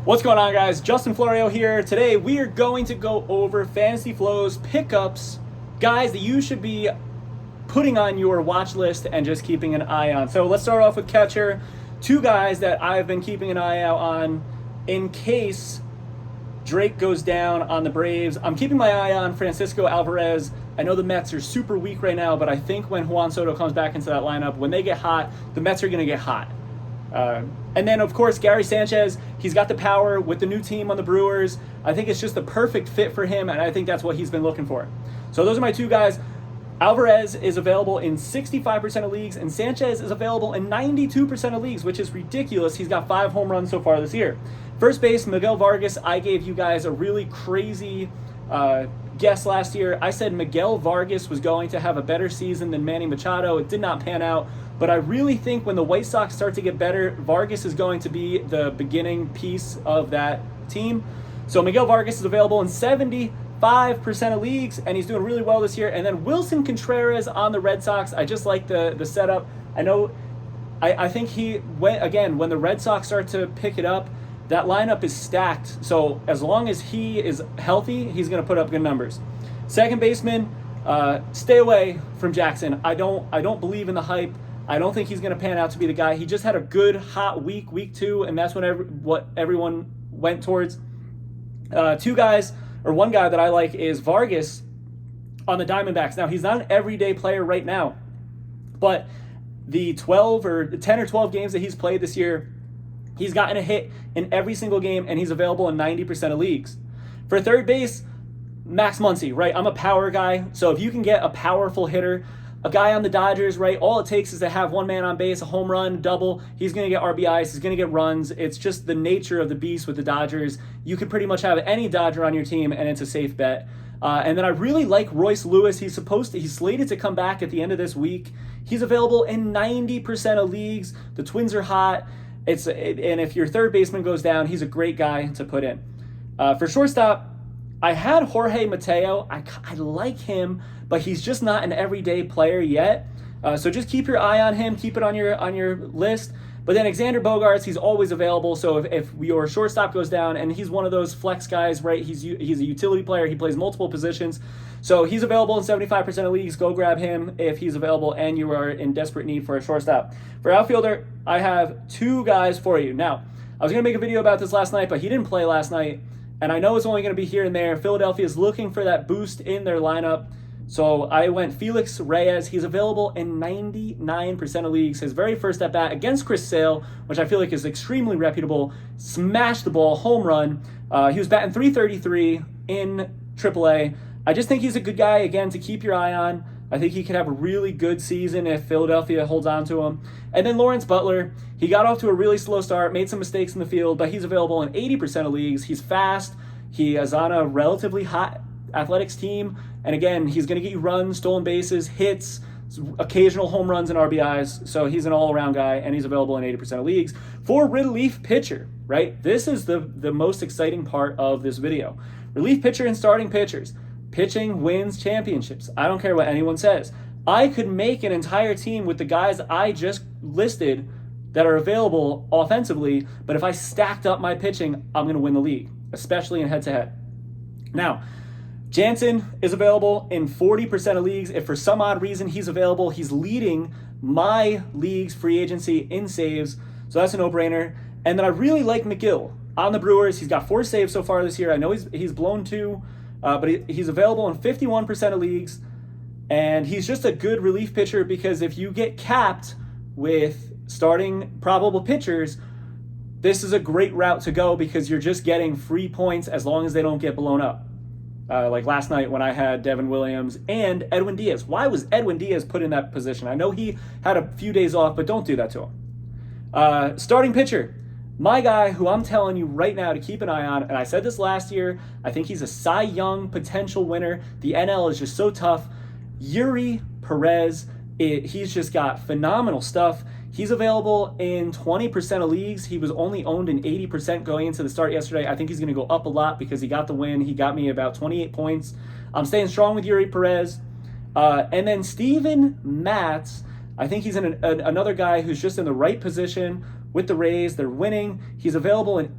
What's going on, guys? Justin Florio here. Today we are going to go over Fantasy Flow's pickups, guys that you should be putting on your watch list and just keeping an eye on. So let's start off with catcher. Two guys that I've been keeping an eye out on in case Drake goes down on the Braves. I'm keeping my eye on Francisco Alvarez. I know the Mets are super weak right now, but I think when Juan Soto comes back into that lineup, when they get hot, the Mets are going to get hot. And then, of course, Gary Sanchez, he's got the power with the new team on the Brewers. I think it's just the perfect fit for him, and I think that's what he's been looking for. So those are my two guys. Alvarez is available in 65% of leagues, and Sanchez is available in 92% of leagues, which is ridiculous. He's got 5 home runs so far this year. First base, Miguel Vargas. I gave you guys a really crazy guess last year. I said Miguel Vargas was going to have a better season than Manny Machado. It did not pan out. But I really think when the White Sox start to get better, Vargas is going to be the beginning piece of that team. So Miguel Vargas is available in 75% of leagues, and he's doing really well this year. And then Wilson Contreras on the Red Sox. I just like the setup. I think he went, again, when the Red Sox start to pick it up, that lineup is stacked. So as long as he is healthy, he's going to put up good numbers. Second baseman, stay away from Jackson. I don't believe in the hype. I don't think he's going to pan out to be the guy. He just had a good hot week 2, and that's what everyone went towards. One guy that I like is Vargas on the Diamondbacks. Now, he's not an everyday player right now, but the 10 or 12 games that he's played this year, he's gotten a hit in every single game, and he's available in 90% of leagues. For third base, Max Muncy, right? I'm a power guy, so if you can get a powerful hitter, a guy on the Dodgers, right? All it takes is to have one man on base, a home run, double. He's going to get RBIs. He's going to get runs. It's just the nature of the beast with the Dodgers. You can pretty much have any Dodger on your team, and it's a safe bet. And then I really like Royce Lewis. He's slated to come back at the end of this week. He's available in 90% of leagues. The Twins are hot. And if your third baseman goes down, he's a great guy to put in. For shortstop, I had Jorge Mateo. I like him, but he's just not an everyday player yet. So just keep your eye on him. Keep it on your list. But then Xander Bogaerts, he's always available. So if your shortstop goes down, and he's one of those flex guys, right? He's a utility player. He plays multiple positions. So he's available in 75% of leagues. Go grab him if he's available and you are in desperate need for a shortstop. For outfielder, I have 2 guys for you. Now, I was going to make a video about this last night, but he didn't play last night. And I know it's only going to be here and there. Philadelphia is looking for that boost in their lineup. So I went Felix Reyes. He's available in 99% of leagues. His very first at bat against Chris Sale, which I feel like is extremely reputable, smashed the ball, home run. He was batting .333 in AAA. I just think he's a good guy, again, to keep your eye on. I think he could have a really good season if Philadelphia holds on to him. And then Lawrence Butler, he got off to a really slow start, made some mistakes in the field, but he's available in 80% of leagues. He's fast. He is on a relatively hot Athletics team. And again, he's going to get you runs, stolen bases, hits, occasional home runs and RBIs. So he's an all-around guy, and he's available in 80% of leagues. For relief pitcher, right? This is the most exciting part of this video. Relief pitcher and starting pitchers. Pitching wins championships. I don't care what anyone says. I could make an entire team with the guys I just listed that are available offensively, but if I stacked up my pitching, I'm going to win the league, especially in head-to-head. Now, Jansen is available in 40% of leagues. If for some odd reason he's available, he's leading my league's free agency in saves, so that's a no-brainer. And then I really like McGill on the Brewers. He's got 4 saves so far this year. I know he's blown 2. But he's available in 51% of leagues, and he's just a good relief pitcher because if you get capped with starting probable pitchers, this is a great route to go because you're just getting free points as long as they don't get blown up. Like last night when I had Devin Williams and Edwin Diaz. Why was Edwin Diaz put in that position? I know he had a few days off, but don't do that to him. Starting pitcher. My guy, who I'm telling you right now to keep an eye on, and I said this last year, I think he's a Cy Young potential winner. The NL is just so tough. Yuri Perez, he's just got phenomenal stuff. He's available in 20% of leagues. He was only owned in 80% going into the start yesterday. I think he's going to go up a lot because he got the win. He got me about 28 points. I'm staying strong with Yuri Perez. And then Steven Matz, I think he's another guy who's just in the right position with the Rays. They're winning. He's available in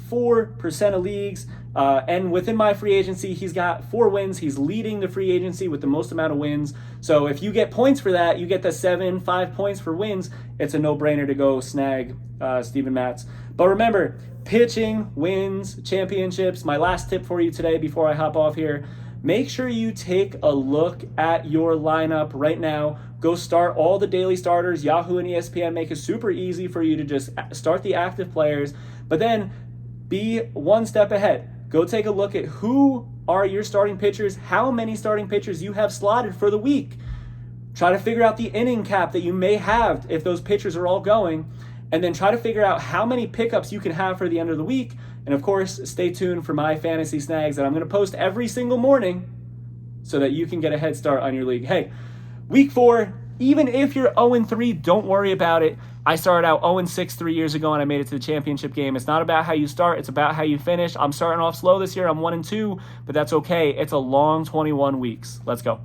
4% of leagues. And within my free agency, he's got 4 wins. He's leading the free agency with the most amount of wins. So if you get points for that, you get the 5 points for wins. It's a no-brainer to go snag Steven Matz. But remember, pitching wins championships. My last tip for you today before I hop off here, make sure you take a look at your lineup right now. Go start all the daily starters. Yahoo and ESPN make it super easy for you to just start the active players. But then be one step ahead. Go take a look at who are your starting pitchers, how many starting pitchers you have slotted for the week. Try to figure out the inning cap that you may have if those pitchers are all going, and then try to figure out how many pickups you can have for the end of the week. And of course, stay tuned for my fantasy snags that I'm going to post every single morning so that you can get a head start on your league. Hey, week 4, even if you're 0-3, don't worry about it. I started out 0-6 3 years ago and I made it to the championship game. It's not about how you start, it's about how you finish. I'm starting off slow this year. I'm 1-2, but that's okay. It's a long 21 weeks. Let's go.